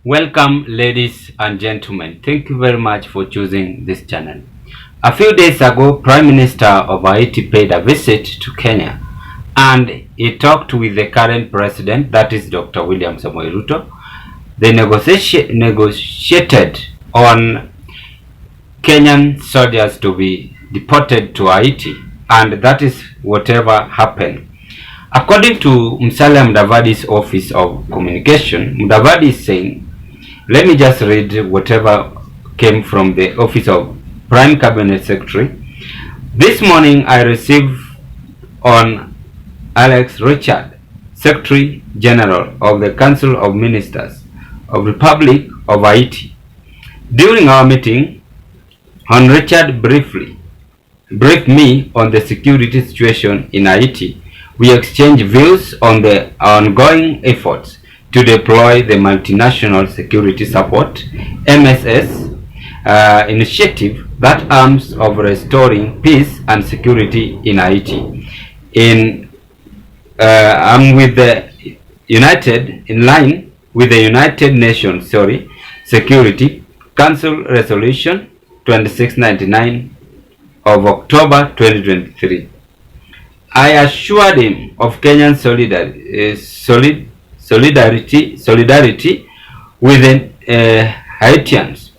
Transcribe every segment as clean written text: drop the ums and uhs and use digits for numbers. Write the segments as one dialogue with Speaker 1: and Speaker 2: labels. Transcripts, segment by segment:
Speaker 1: Welcome, ladies and gentlemen. Thank you very much for choosing this channel. A few days ago, Prime Minister of Haiti paid a visit to Kenya and he talked with the current president, that is Dr. William Samoei Ruto. They negotiated on Kenyan soldiers to be deported to Haiti, and that is whatever happened. According to Musalia Mudavadi's Office of Communication, Mudavadi is saying, let me just read whatever came from the Office of Prime Cabinet Secretary. This morning I received on Alex Richard, Secretary General of the Council of Ministers of Republic of Haiti. During our meeting, on Richard briefed me on the security situation in Haiti. We exchanged views on the ongoing efforts to deploy the Multinational Security Support (MSS) initiative that aims of restoring peace and security in Haiti. I'm with the in line with the United Nations Security Council Resolution 2699 of October 2023. I assured him of Kenyan solidarity with the Haitians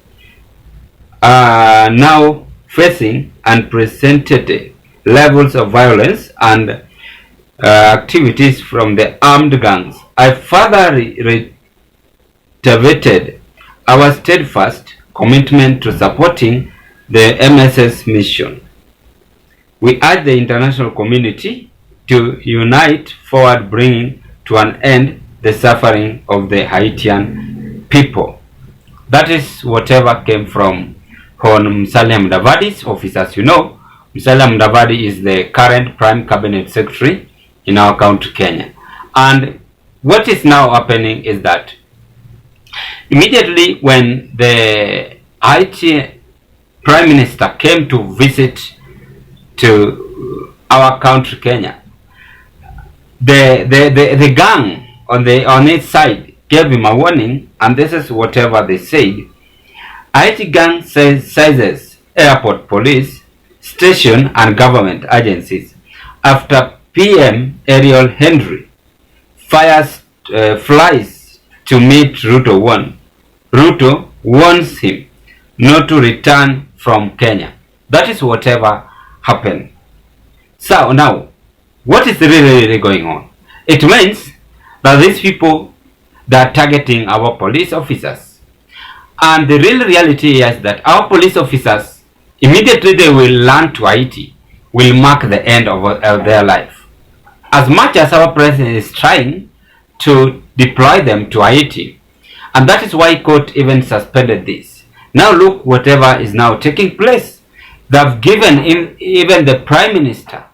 Speaker 1: now facing unprecedented levels of violence and activities from the armed gangs. I further reiterated our steadfast commitment to supporting the MSS mission. We urge the international community to unite forward, bringing to an end the suffering of the Haitian people. That is whatever came from Musalia Mudavadi's office. As you know, Musalia Mudavadi is the current Prime Cabinet Secretary in our country, Kenya. And what is now happening is that immediately when the Haiti Prime Minister came to visit to our country, Kenya, the gang on its side gave him a warning, and this is whatever they said. Haiti gang seizes airport, police station and government agencies after PM Ariel Henry flies to meet Ruto. Ruto warns him not to return from Kenya. That is whatever happened. So now, what is really going on? It means that these people, they are targeting our police officers. And the real reality is that our police officers, immediately they will land to Haiti, will mark the end of their life. As much as our president is trying to deploy them to Haiti, and that is why court even suspended this. Now look whatever is now taking place. They have given even the Prime Minister,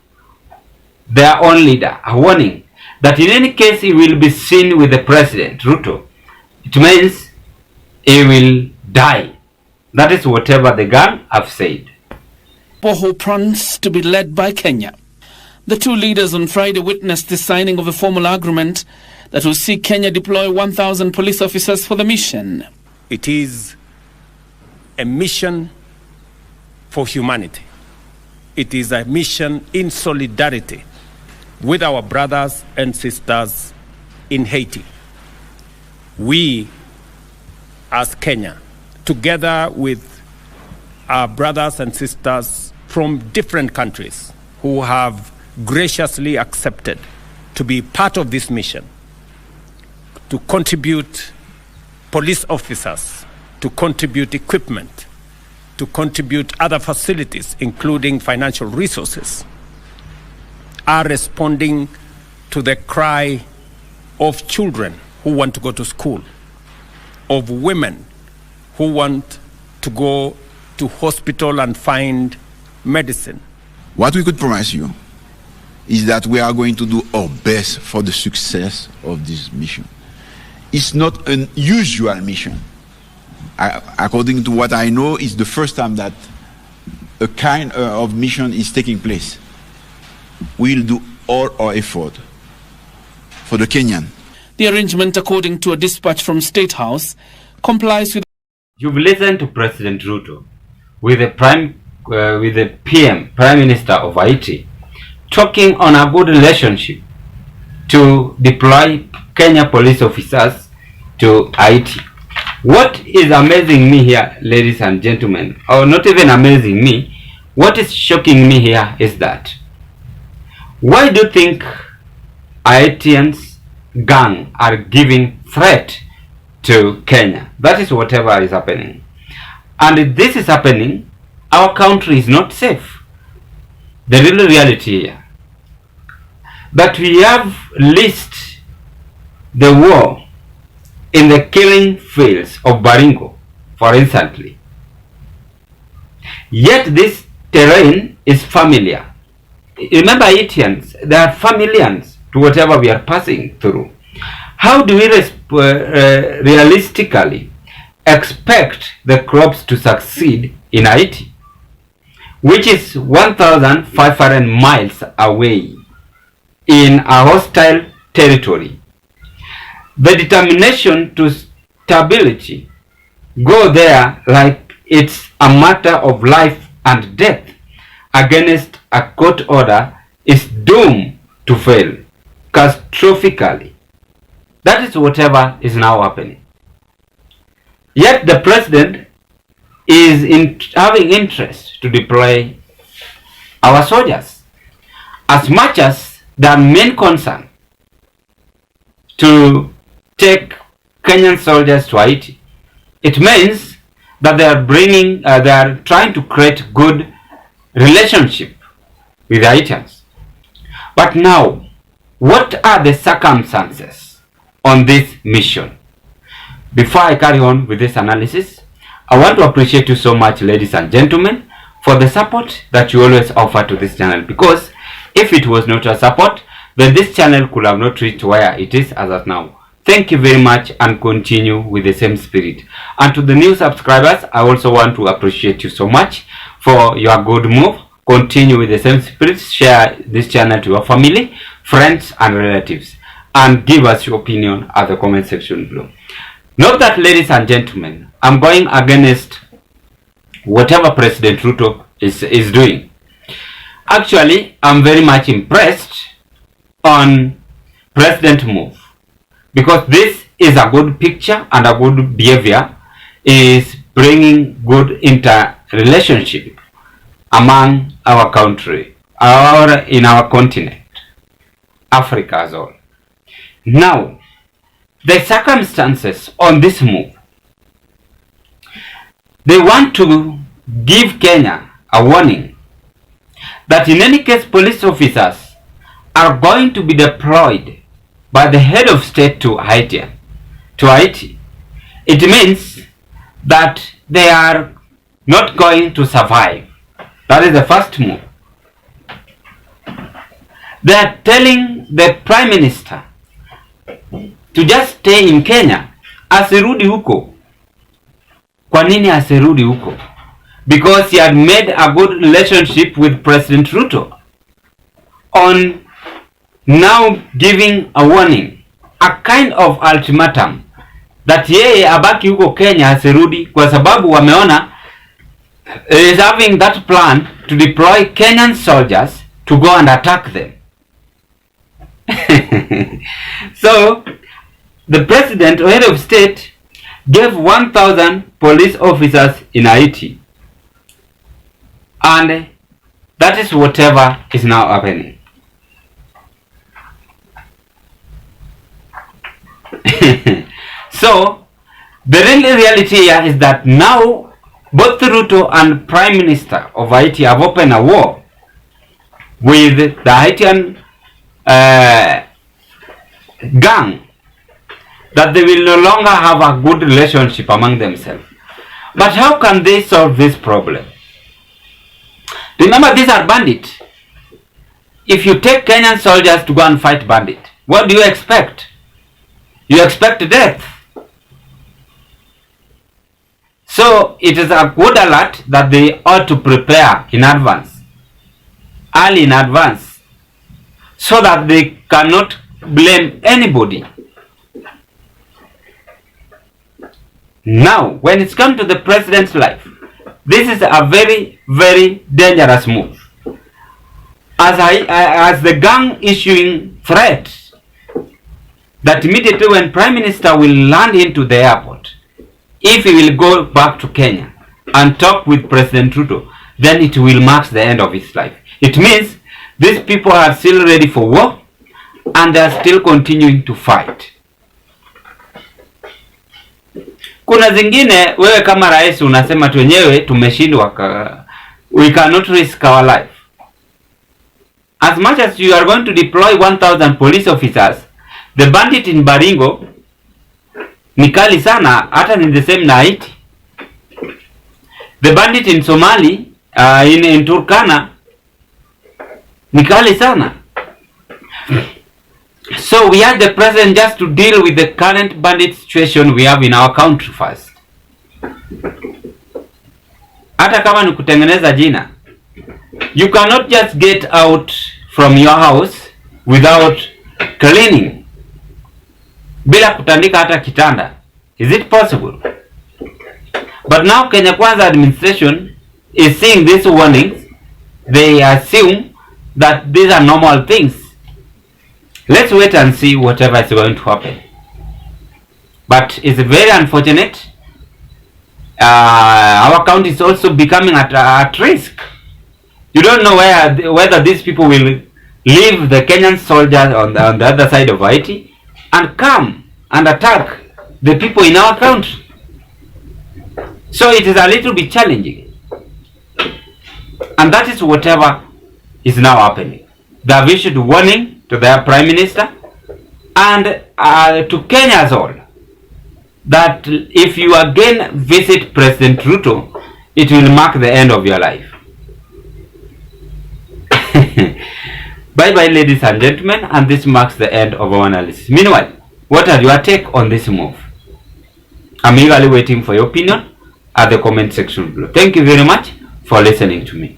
Speaker 1: their own leader, a warning that in any case he will be seen with the President, Ruto. It means he will die. That is whatever the gang have said.
Speaker 2: Boho plans to be led by Kenya. The two leaders on Friday witnessed the signing of a formal agreement that will see Kenya deploy 1,000 police officers for the mission.
Speaker 3: It is a mission for humanity. It is a mission in solidarity with our brothers and sisters in Haiti. We, as Kenya, together with our brothers and sisters from different countries who have graciously accepted to be part of this mission, to contribute police officers, to contribute equipment, to contribute other facilities, including financial resources, are responding to the cry of children who want to go to school, of women who want to go to hospital and find medicine.
Speaker 4: What we could promise you is that we are going to do our best for the success of this mission. It's not an usual mission. According to what I know, it's the first time that a kind of mission is taking place. We'll do all our effort for the Kenyan.
Speaker 2: The arrangement, according to a dispatch from State House, complies with...
Speaker 1: You've listened to President Ruto with the Prime Minister of Haiti talking on a good relationship to deploy Kenya police officers to Haiti. What is amazing me here, ladies and gentlemen, or not even amazing me, what is shocking me here is that why do you think Haitians gang are giving threat to Kenya? That is whatever is happening. And if this is happening, our country is not safe. The real reality here, that we have leased the war in the killing fields of Baringo, for instance. Yet this terrain is familiar. Remember, Haitians, they are familiar to whatever we are passing through. How do we realistically expect the crops to succeed in Haiti, which is 1,500 miles away in a hostile territory? The determination to stability go there like it's a matter of life and death against a court order is doomed to fail catastrophically. That is whatever is now happening. Yet the president is having interest to deploy our soldiers, as much as their main concern to take Kenyan soldiers to Haiti. It means that they are trying to create good relationship with the Haitians. But now, what are the circumstances on this mission? Before I carry on with this analysis, I want to appreciate you so much, ladies and gentlemen, for the support that you always offer to this channel, because if it was not your support, then this channel could have not reached where it is as of now. Thank you very much, and continue with the same spirit. And to the new subscribers, I also want to appreciate you so much for your good move. Continue with the same spirit. Share this channel to your family, friends and relatives, and give us your opinion at the comment section below. Note that, ladies and gentlemen, I'm going against whatever President Ruto is doing. Actually, I'm very much impressed on President's move, because this is a good picture and a good behavior, is bringing good interrelationship among our country, in our continent, Africa as well. Now, the circumstances on this move, they want to give Kenya a warning that in any case police officers are going to be deployed by the head of state to Haiti. It means that they are not going to survive. That is the first move. They are telling the Prime Minister to just stay in Kenya, asirudi huko. Kwa nini asirudi huko? Because he had made a good relationship with President Ruto on now giving a warning, a kind of ultimatum, that yeye abaki huko Kenya, asirudi, kwa sababu wameona is having that plan to deploy Kenyan soldiers to go and attack them. So the president or head of state gave 1,000 police officers in Haiti, and that is whatever is now happening. So the real reality here is that now both Ruto and Prime Minister of Haiti have opened a war with the Haitian gang, that they will no longer have a good relationship among themselves. But how can they solve this problem? Remember, these are bandits. If you take Kenyan soldiers to go and fight bandits, what do you expect? You expect death. So it is a good alert that they ought to prepare in advance, early in advance, so that they cannot blame anybody Now, when it's come to the president's life, this is a very, very dangerous move. As the gang issuing threats that immediately when Prime Minister will land into the airport, if he will go back to Kenya and talk with President Ruto, then it will mark the end of his life. It means these people are still ready for war and they are still continuing to fight. Kuna zingine wewe kama rais unasema wenyewe tumeshindwa, we cannot risk our life. As much as you are going to deploy 1,000 police officers, the bandit in Baringo ni kali sana, hata ni the same na Haiti. The bandit in Somali, in Turkana, ni kali sana. So we had the president just to deal with the current bandit situation we have in our country first. Hata kama ni kutengeneza jina, you cannot just get out from your house without cleaning, bila kutandika hata kitanda. Is it possible? But now Kenya Kwanza administration is seeing these warnings. They assume that these are normal things. Let's wait and see whatever is going to happen. But it's very unfortunate. Our county is also becoming at risk. You don't know whether these people will leave the Kenyan soldiers on the other side of Haiti and come and attack the people in our country. So it is a little bit challenging. And that is whatever is now happening. They have issued warning to their Prime Minister and to Kenya as all, that if you again visit President Ruto, it will mark the end of your life. Bye bye, ladies and gentlemen, and this marks the end of our analysis. Meanwhile, what are your take on this move? I'm eagerly waiting for your opinion at the comment section below. Thank you very much for listening to me.